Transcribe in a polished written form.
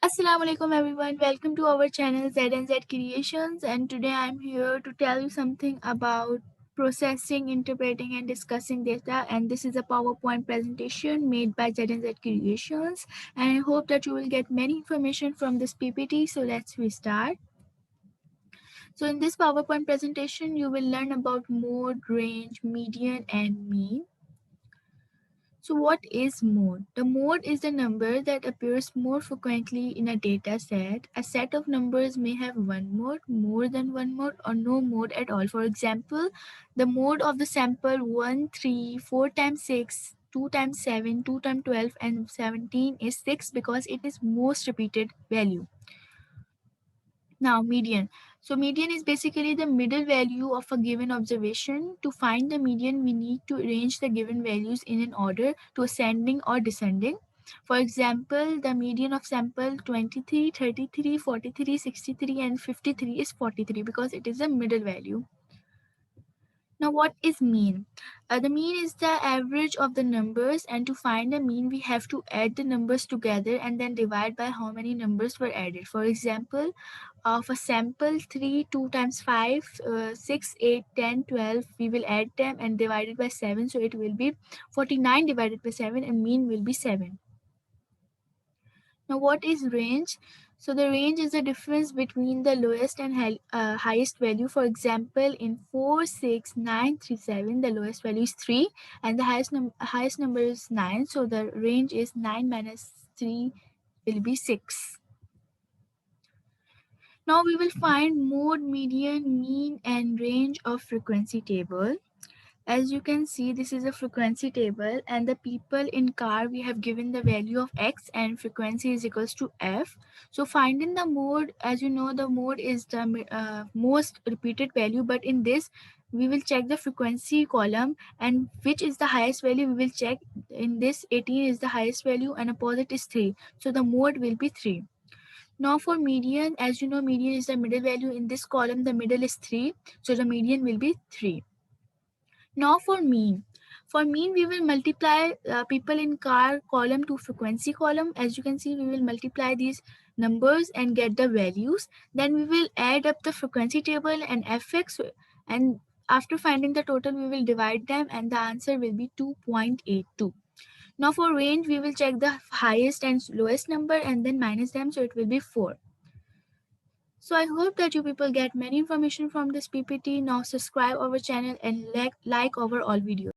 Assalamu alaikum everyone. Welcome to our channel ZNZ Creations, and today I'm here to tell you something about processing, interpreting and discussing data, and this is a PowerPoint presentation made by ZNZ Creations, and I hope that you will get many information from this PPT. So let's restart. So in this PowerPoint presentation you will learn about mode, range, median and mean. So what is mode? The mode is the number that appears more frequently in a data set. A set of numbers may have one mode, more than one mode, or no mode at all. For example, the mode of the sample 1, 3, 4 times 6, 2 times 7, 2 times 12, and 17 is 6 because it is most repeated value. Now, median. So median is basically the middle value of a given observation. To find the median, we need to arrange the given values in an order to ascending or descending. For example, the median of sample 23, 33, 43, 63 and 53 is 43 because it is a middle value. Now, what is mean? The mean is the average of the numbers, and to find the mean, we have to add the numbers together and then divide by how many numbers were added. For example, of a sample 3, 2 times 5, 6, 8, 10, 12, we will add them and divide it by 7. So it will be 49 divided by 7 and mean will be 7. Now, what is range? So the range is the difference between the lowest and highest value. For example, in 4, 6, 9, 3, 7, the lowest value is 3 and the highest number is 9. So the range is 9 minus 3 will be 6. Now we will find mode, median, mean and range of frequency table. As you can see, this is a frequency table and the people in car, we have given the value of x and frequency is equals to f. So finding the mode, as you know, the mode is the most repeated value, but in this we will check the frequency column and which is the highest value we will check. In this 18 is the highest value and opposite is 3. So the mode will be 3. Now for median, as you know, median is the middle value. In this column, the middle is 3. So the median will be 3. Now for mean. For mean, we will multiply people in car column to frequency column. As you can see, we will multiply these numbers and get the values. Then we will add up the frequency table and fx, and after finding the total, we will divide them and the answer will be 2.82. Now for range, we will check the highest and lowest number and then minus them, so it will be 4. So I hope that you people get many information from this PPT. Now subscribe our channel and like our all videos.